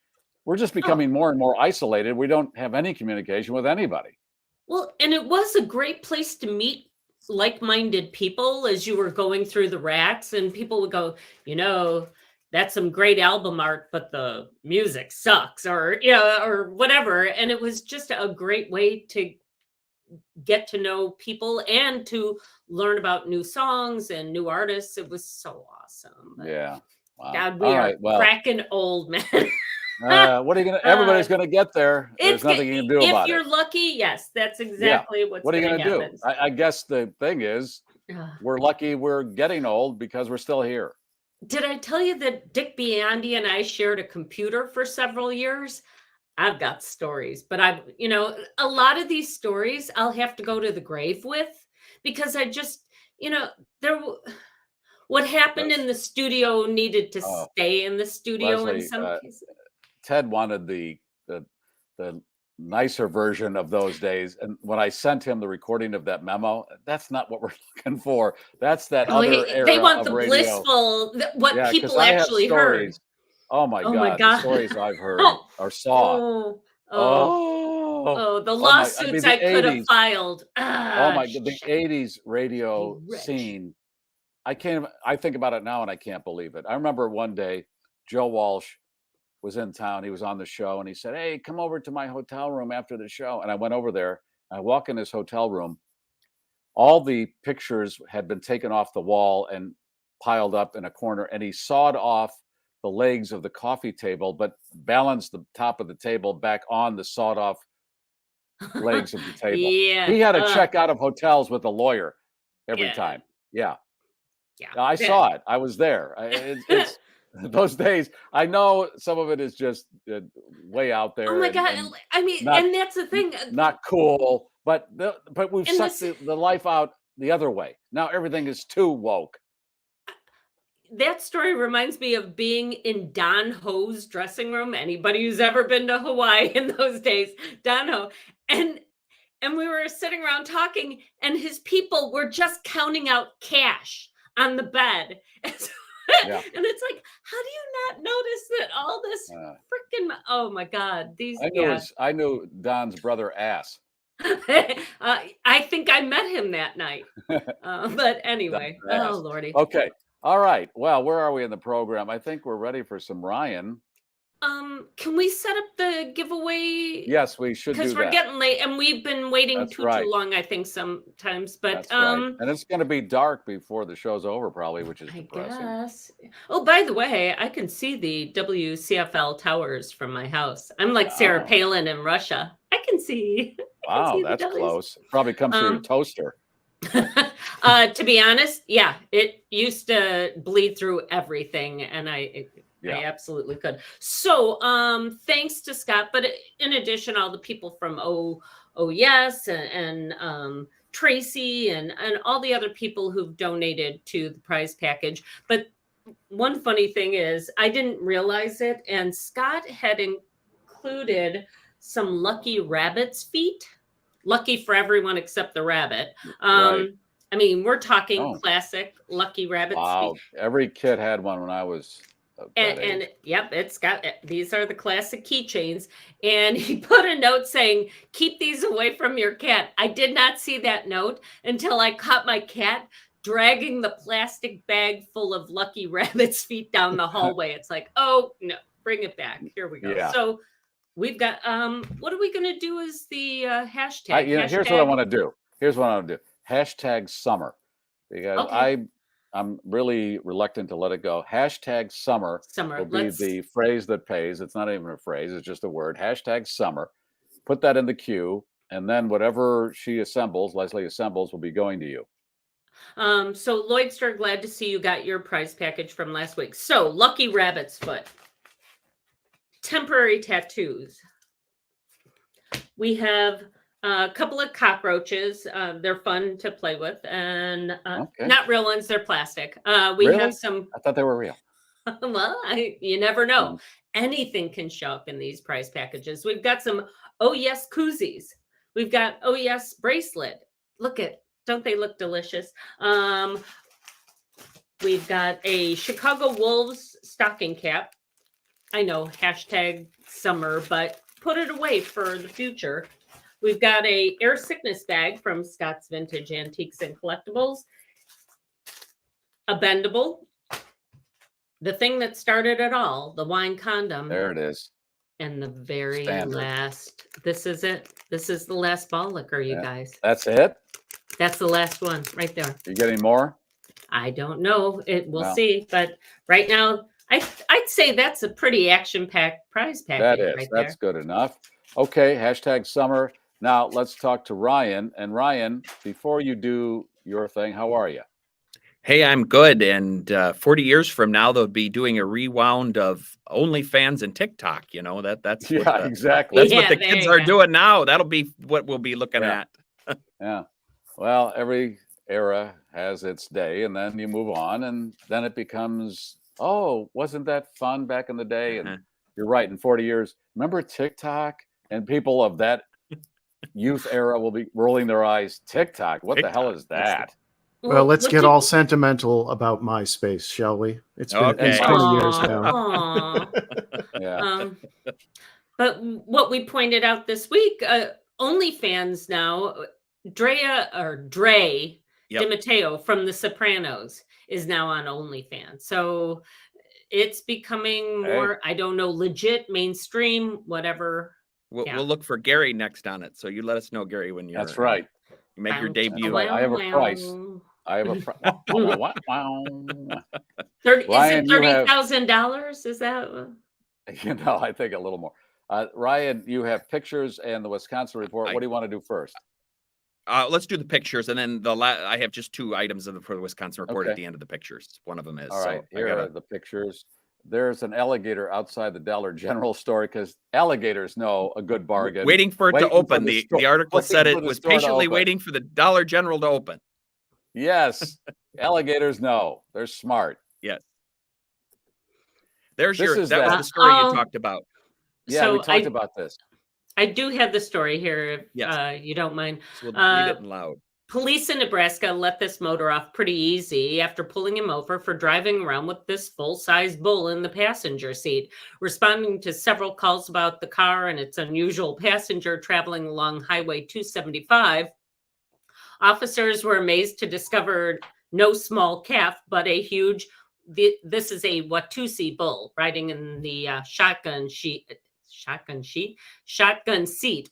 We're just becoming more and more isolated. We don't have any communication with anybody. Well, and it was a great place to meet like-minded people as you were going through the racks, and people would go, that's some great album art, but the music sucks, or whatever. And it was just a great way to get to know people and to learn about new songs and new artists. It was so awesome. But yeah. Wow. God, we are cracking old, man. What are you gonna? Everybody's gonna get there. There's nothing you can do about it. If you're lucky, yes, that's exactly what's what are you gonna do? happen. I guess the thing is, we're lucky we're getting old because we're still here. Did I tell you that Dick Biondi and I shared a computer for several years? I've got stories, but a lot of these stories I'll have to go to the grave with, because I just, what happened in the studio needed to stay in the studio. Leslie, in some cases. Ted wanted the nicer version of those days, and when I sent him the recording of that memo, that's not what we're looking for. That's that other era. They want of the radio. blissful, what people actually heard. Oh my God. The stories I've heard or saw. The lawsuits I could have filed. The 80s radio scene. I think about it now and I can't believe it. I remember one day Joe Walsh was in town. He was on the show and he said, "Hey, come over to my hotel room after the show." And I went over there. I walk in his hotel room. All the pictures had been taken off the wall and piled up in a corner. And he sawed off the legs of the coffee table, but balanced the top of the table back on the sawed off legs of the table. Yeah. He had to check out of hotels with a lawyer every time. Yeah. I saw it. I was there. It's those days. I know some of it is just way out there. Oh my God. I mean, and that's the thing. Not cool, but we've sucked the life out the other way. Now everything is too woke. That story reminds me of being in Don Ho's dressing room. Anybody who's ever been to Hawaii in those days, Don Ho. And we were sitting around talking, and his people were just counting out cash on the bed. And it's like, how do you not notice that all this freaking, oh my God, I knew Don's brother Ass. I think I met him that night. But anyway, oh Lordy. Okay. All right. Well, where are we in the program? I think we're ready for some Ryan. Can we set up the giveaway? Yes, we should do that. Because we're getting late and we've been waiting too long, I think, sometimes. But and it's going to be dark before the show's over, probably, which is depressing. Guess. Oh, by the way, I can see the WCFL towers from my house. I'm like Sarah Palin in Russia. I can see. Wow, that's close. Probably comes through your toaster. To be honest, it used to bleed through everything, and I absolutely could. So thanks to Scott, but in addition, all the people from Yes and Tracy and all the other people who've donated to the prize package. But one funny thing is I didn't realize it, and Scott had included some lucky rabbit's feet. Lucky for everyone except the rabbit. I mean, we're talking classic lucky rabbit feet. Every kid had one when I was and yep, it's got, these are the classic keychains. And he put a note saying, "Keep these away from your cat." I did not see that note until I caught my cat dragging the plastic bag full of lucky rabbit's feet down the hallway. It's like, oh no, bring it back. Here we go. Yeah. So we've got, what are we going to do as the hashtag? Here's what I want to do. Hashtag summer. Because I'm really reluctant to let it go. Hashtag summer will be the phrase that pays. It's not even a phrase. It's just a word. Hashtag summer. Put that in the queue. And then whatever Leslie assembles, will be going to you. So Lloydster, glad to see you got your prize package from last week. So lucky rabbit's foot. Temporary tattoos. We have a couple of cockroaches. They're fun to play with, and not real ones. They're plastic. We have some. I thought they were real. Well, you never know. Anything can show up in these prize packages. We've got some Yes koozies. We've got Yes bracelet. Don't they look delicious? We've got a Chicago Wolves stocking cap. I know, hashtag summer, but put it away for the future. We've got a air sickness bag from Scott's Vintage Antiques and Collectibles. A bendable. The thing that started it all, the wine condom. There it is. And the very last, this is it. This is the last ball liquor, you guys. That's it? That's the last one right there. You getting more? I don't know. We'll see. But right now, I'd say that's a pretty action-packed prize package. That is. That's good enough. Okay, hashtag summer. Now let's talk to Ryan. And Ryan, before you do your thing, how are you? Hey, I'm good. And 40 years from now, they'll be doing a rewound of OnlyFans and TikTok. You know, that's exactly. That's what the kids are doing now. That'll be what we'll be looking at. Yeah. Well, every era has its day, and then you move on, and then it becomes, oh, wasn't that fun back in the day? And you're right. In 40 years, remember TikTok? And people of that youth era will be rolling their eyes. TikTok, what the hell is that? Well, let's get all sentimental about MySpace, shall we? It's been 20 years now. Yeah. But what we pointed out this week, OnlyFans now, Dre DiMatteo from The Sopranos is now on OnlyFans. So it's becoming more, I don't know, legit, mainstream, whatever. We'll look for Garry next on it. So you let us know, Garry, when you're. That's right. You make your debut. Right. I have a price. I have a price. Is it $30,000? Is that? I think a little more. Ryan, you have pictures and the Wisconsin report. What do you want to do first? Let's do the pictures, and then I have just 2 items for the Wisconsin report at the end of the pictures. One of them is. All right, here are the pictures. There's an alligator outside the Dollar General store because alligators know a good bargain. Waiting for it to open. The article said it was patiently waiting for the Dollar General to open. Yes, alligators know. They're smart. Yes. That was the story you talked about. Yeah, so we talked about this. I do have the story here, if you don't mind. So we'll read it loud. Police in Nebraska let this motor off pretty easy after pulling him over for driving around with this full-size bull in the passenger seat. Responding to several calls about the car and its unusual passenger traveling along Highway 275, officers were amazed to discover no small calf, but a huge, this is a Watusi bull riding in the shotgun seat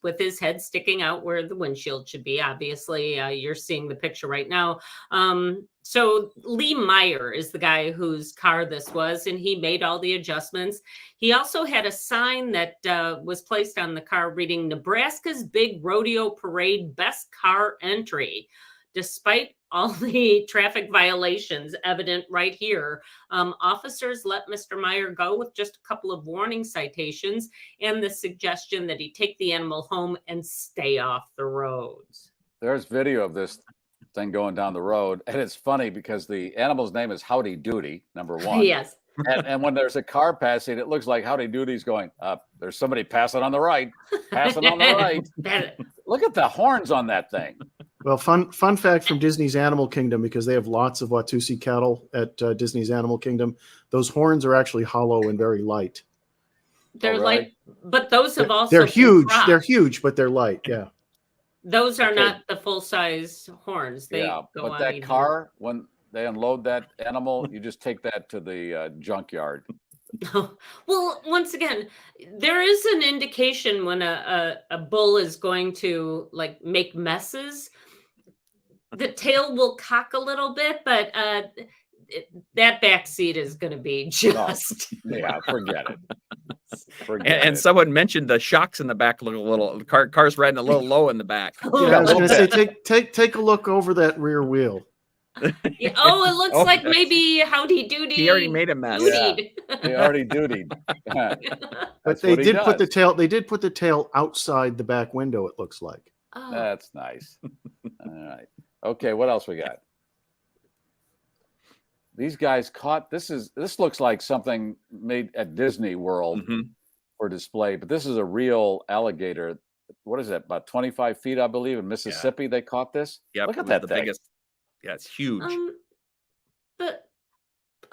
with his head sticking out where the windshield should be. Obviously, you're seeing the picture right now. So Lee Meier is the guy whose car this was, and he made all the adjustments. He also had a sign that was placed on the car reading Nebraska's Big Rodeo Parade Best Car Entry. Despite all the traffic violations evident right here, officers let Mr. Meier go with just a couple of warning citations and the suggestion that he take the animal home and stay off the roads. There's video of this thing going down the road, and it's funny because the animal's name is Howdy Doody, number 1. Yes. And when there's a car passing, it looks like Howdy Doody's going up. There's somebody passing on the right. Look at the horns on that thing. Well, fun fact from Disney's Animal Kingdom, because they have lots of Watusi cattle at Disney's Animal Kingdom. Those horns are actually hollow and very light. They're light, but those have also they're huge. They're huge, but they're light. Yeah. Those are not the full size horns. They go but on that car, when they unload that animal, you just take that to the junkyard. Well, once again, there is an indication when a bull is going to make messes. The tail will cock a little bit, but that back seat is going to be just. Forget it. And someone mentioned the shocks in the back look a little. The car's riding a little low in the back. I was going to say, take a look over that rear wheel. It looks like maybe Howdy Doody. He already made a mess. Yeah, he already dootied. But they did put the tail. They did put the tail outside the back window. It looks like. Oh. That's nice. All right. Okay. What else we got? These guys caught. This looks like something made at Disney World for display, but this is a real alligator. What is that? About 25 feet, I believe, in Mississippi. They caught this. Yeah. Look at that thing. Biggest. Yeah, it's huge. But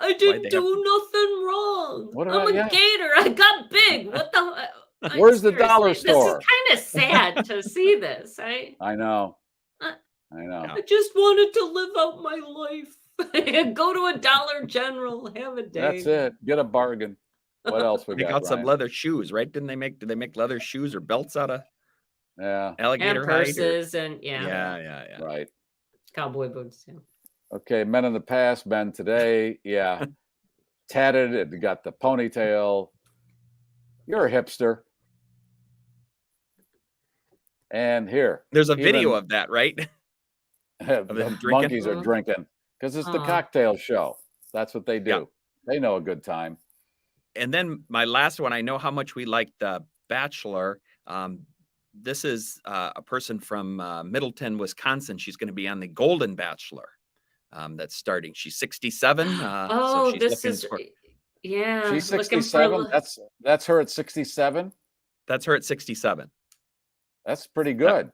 I didn't do nothing wrong. I'm a gator. I got big. What the? Where's the dollar store? This is kind of sad to see this. I know. I know. I just wanted to live out my life. Go to a Dollar General, have a day. That's it. Get a bargain. What else we got? They got some leather shoes, right? Did they make leather shoes or belts out of alligator and purses hide? And yeah. Right. Cowboy boots. Yeah. Okay, men in the past, men today. Yeah. Tatted and got the ponytail. You're a hipster. And here. There's a video of that, right? The monkeys are drinking because it's the cocktail show. That's what they do. Yeah. They know a good time. And then my last one, I know how much we like The Bachelor. This is a person from Middleton, Wisconsin. She's going to be on the Golden Bachelor that's starting. She's 67. So she's She's 67. That's her at 67. That's her at 67. That's pretty good.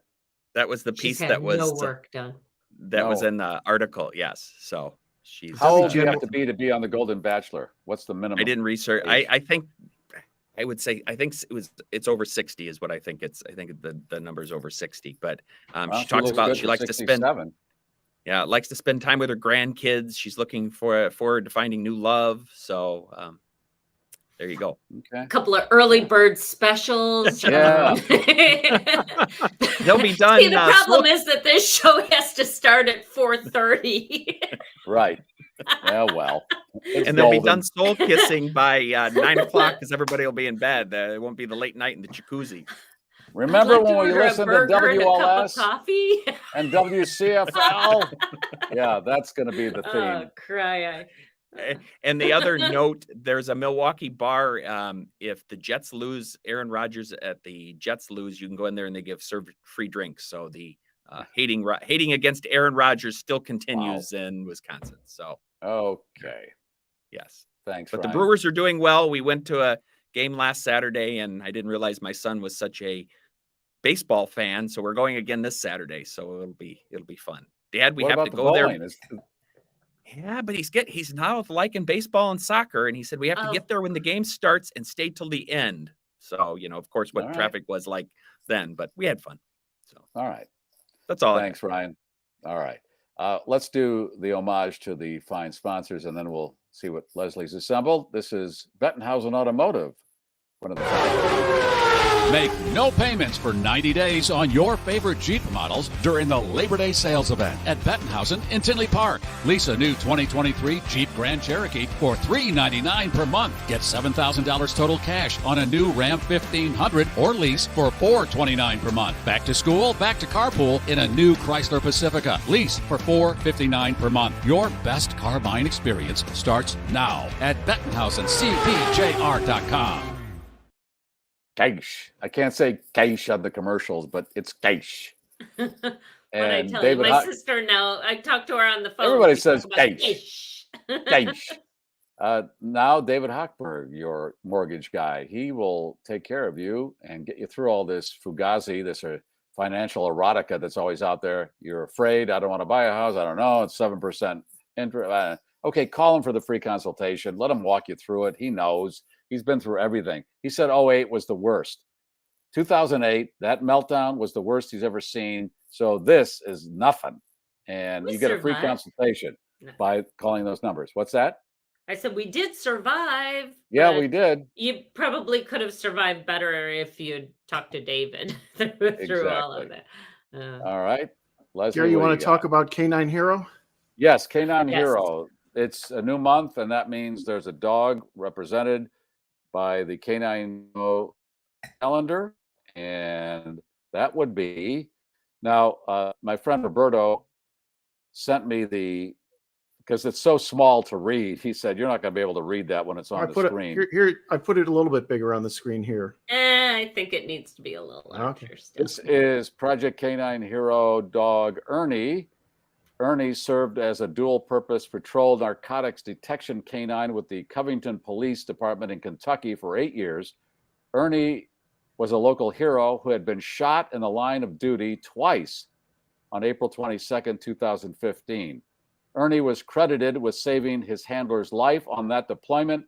That was the piece that was no work done. That was in the article. Yes. So she's. How old do you have to be on the Golden Bachelor? What's the minimum? I didn't research. I think I would say it's over 60 is what I think it's. I think the number is over 60. But she talks about she likes 67. to spend. Yeah, likes to spend time with her grandkids. She's looking forward to finding new love. So there you go. Okay. A couple of early bird specials. Yeah. They'll be done. See, the problem is that this show has to start at 4:30. Right. Yeah, well. And they'll be done soul kissing by 9 o'clock because everybody will be in bed. It won't be the late night in the jacuzzi. Remember when we listened to WLS coffee and WCFL? Yeah, that's going to be the theme. Oh, cry. And the other note, there's a Milwaukee bar. If the Jets lose, Aaron Rodgers at the Jets lose, you can go in there and they serve free drinks. So the hating against Aaron Rodgers still continues in Wisconsin. So okay, yes, thanks. But Ryan. the Brewers are doing well. We went to a game last Saturday, and I didn't realize my son was such a baseball fan. So we're going again this Saturday. So it'll be fun. Dad, we have to go there. Yeah, but he's now liking baseball and soccer, and he said we have to get there when the game starts and stay till the end. So of course, what traffic was like then, but we had fun. So all right, that's all. Thanks, Ryan. All right, let's do the homage to the fine sponsors, and then we'll see what Leslie's assembled. This is Bettenhausen Automotive, one of the. Make no payments for 90 days on your favorite Jeep models during the Labor Day sales event at Bettenhausen in Tinley Park. Lease a new 2023 Jeep Grand Cherokee for $399 per month. Get $7,000 total cash on a new Ram 1500 or lease for $429 per month. Back to school, back to carpool in a new Chrysler Pacifica. Lease for $459 per month. Your best car buying experience starts now at BettenhausenCPJR.com. Cash. I can't say cash on the commercials, but it's cash. And I tell you, my sister now, I talk to her on the phone. Everybody says cash. Cash. Now, David Hochberg, your mortgage guy, he will take care of you and get you through all this fugazi, this financial erotica that's always out there. You're afraid, I don't want to buy a house. I don't know. It's 7% interest. Okay, call him for the free consultation. Let him walk you through it. He knows. He's been through everything. He said 2008 was the worst. 2008, that meltdown was the worst he's ever seen. So this is nothing. And you get a free consultation by calling those numbers. What's that? I said we did survive. Yeah, we did. You probably could have survived better if you'd talked to David through all of that. All right. Leslie, Garry, you want to talk about Canine Hero? Yes, Canine Hero. It's a new month, and that means there's a dog represented by the Canine calendar, and that would be now my friend Roberto sent me because it's so small to read. He said you're not going to be able to read that when it's on the screen. Here, I put it a little bit bigger on the screen here. I think it needs to be a little larger. Still. This is Project Canine Hero dog Ernie. Ernie served as a dual-purpose patrol narcotics detection canine with the Covington Police Department in Kentucky for 8 years. Ernie was a local hero who had been shot in the line of duty twice on April 22nd, 2015. Ernie was credited with saving his handler's life on that deployment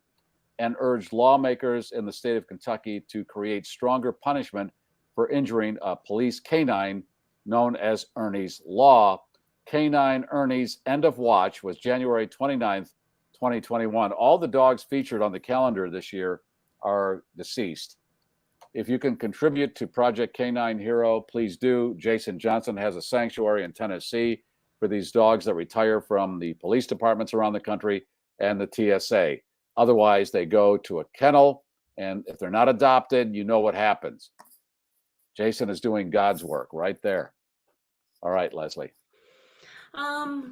and urged lawmakers in the state of Kentucky to create stronger punishment for injuring a police canine known as Ernie's Law. Canine Ernie's end of watch was January 29th, 2021. All the dogs featured on the calendar this year are deceased. If you can contribute to Project Canine Hero, please do. Jason Johnson has a sanctuary in Tennessee for these dogs that retire from the police departments around the country and the TSA. Otherwise, they go to a kennel, and if they're not adopted, you know what happens. Jason is doing God's work right there. All right, Leslie.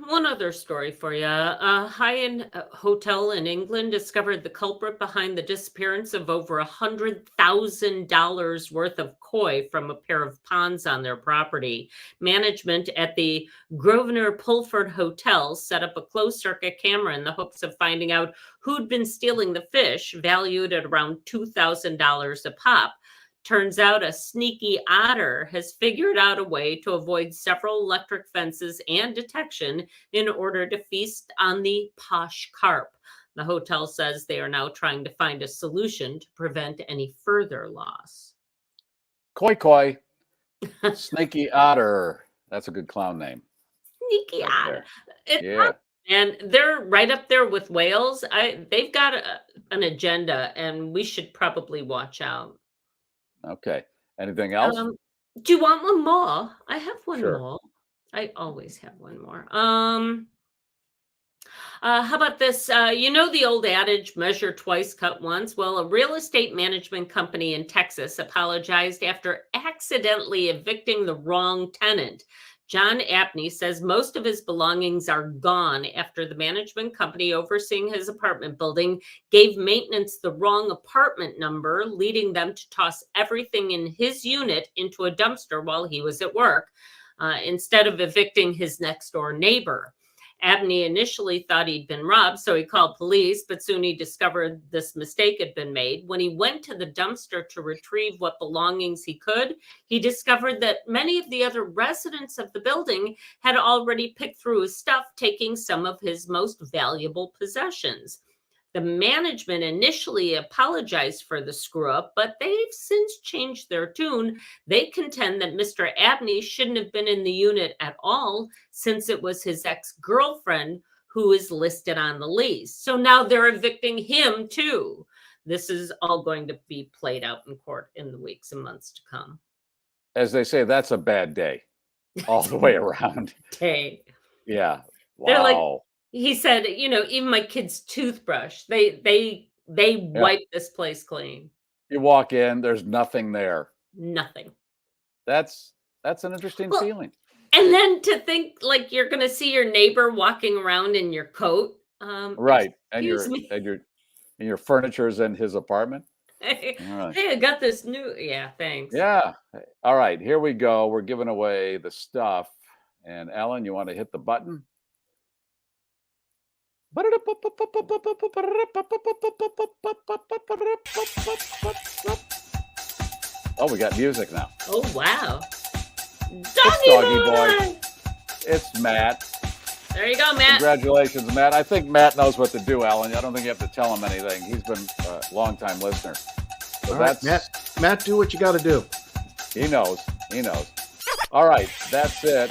One other story for you. A high-end hotel in England discovered the culprit behind the disappearance of over $100,000 worth of koi from a pair of ponds on their property. Management at the Grosvenor Pulford Hotel set up a closed-circuit camera in the hopes of finding out who'd been stealing the fish, valued at around $2,000 a pop. Turns out a sneaky otter has figured out a way to avoid several electric fences and detection in order to feast on the posh carp. The hotel says they are now trying to find a solution to prevent any further loss. Koi Koi. Snaky Otter. That's a good clown name. Sneaky otter. Yeah. And they're right up there with whales. They've got an agenda, and we should probably watch out. Okay. Anything else? Do you want one more? I have one Sure. more. I always have one more. How about this? You know the old adage, measure twice, cut once? Well, a real estate management company in Texas apologized after accidentally evicting the wrong tenant. John Abney says most of his belongings are gone after the management company overseeing his apartment building gave maintenance the wrong apartment number, leading them to toss everything in his unit into a dumpster while he was at work, instead of evicting his next door neighbor. Abney initially thought he'd been robbed, so he called police, but soon he discovered this mistake had been made. When he went to the dumpster to retrieve what belongings he could, he discovered that many of the other residents of the building had already picked through his stuff, taking some of his most valuable possessions. The management initially apologized for the screw-up, but they've since changed their tune. They contend that Mr. Abney shouldn't have been in the unit at all, since it was his ex-girlfriend who is listed on the lease. So now they're evicting him too. This is all going to be played out in court in the weeks and months to come. As they say, that's a bad day all the way around. Day. Yeah. Wow. They're like, he said, you know, even my kid's toothbrush, they wipe this place clean. You walk in, there's nothing there. Nothing. That's an interesting feeling. And then to think like you're going to see your neighbor walking around in your coat. Right. And your furniture's in his apartment. Hey, All right. hey, I got this new. Yeah, thanks. Yeah. All right, here we go. We're giving away the stuff. And Alan, you want to hit the button? Oh, we got music now. Oh, wow. Doggy boy. It's Matt. There you go, Matt. Congratulations, Matt. I think Matt knows what to do, Alan. I don't think you have to tell him anything. He's been a long-time listener. So all right, Matt, do what you got to do. He knows. He knows. All right, that's it.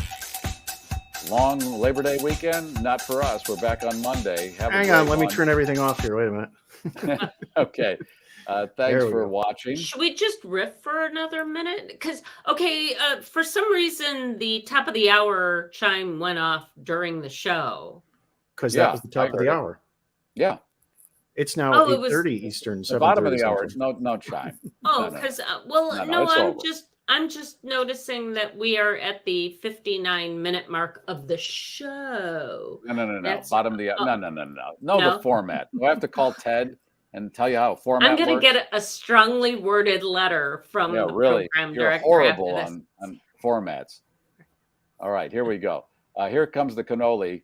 Long Labor Day weekend, not for us. We're back on Monday. Hang on, let me turn everything off here. Wait a minute. Okay. Thanks for watching. Should we just riff for another minute? Because, for some reason, the top of the hour chime went off during the show. Because that was the top of the hour. Yeah. It's now 8:30 Eastern. The bottom of the hour. It's no chime. Oh, because I'm just noticing that we are at the 59-minute mark of the show. No. Bottom of the hour. No, the format. Do I have to call Ted and tell you how a format I'm going to works? get a strongly worded letter from the program You're director. horrible on formats. All right, here we go. Here comes the cannoli.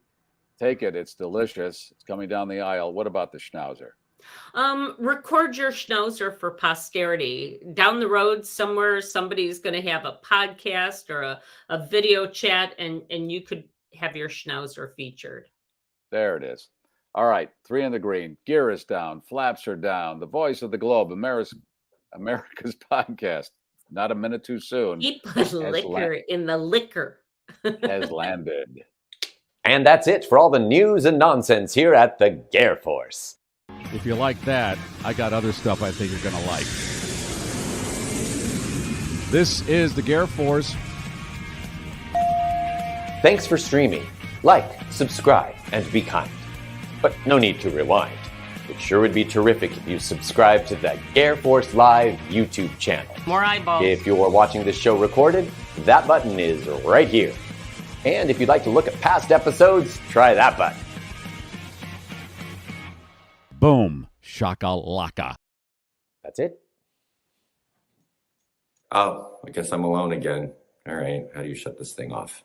Take it. It's delicious. It's coming down the aisle. What about the schnauzer? Record your schnauzer for posterity. Down the road somewhere, somebody's going to have a podcast or a video chat, and you could have your schnauzer featured. There it is. All right, 3 in the green. Gear is down. Flaps are down. The voice of the globe. America's podcast. Not a minute too soon. He put liquor in the liquor. Has landed. And that's it for all the news and nonsense here at the GarrForce. If you like that, I got other stuff I think you're going to like. This is the GarrForce. Thanks for streaming. Like, subscribe, and be kind. But no need to rewind. It sure would be terrific if you subscribe to the GarrForce Live YouTube channel. More eyeballs. If you are watching this show recorded, that button is right here. And if you'd like to look at past episodes, try that button. Boom. Shakalaka. That's it. Oh, I guess I'm alone again. All right, how do you shut this thing off?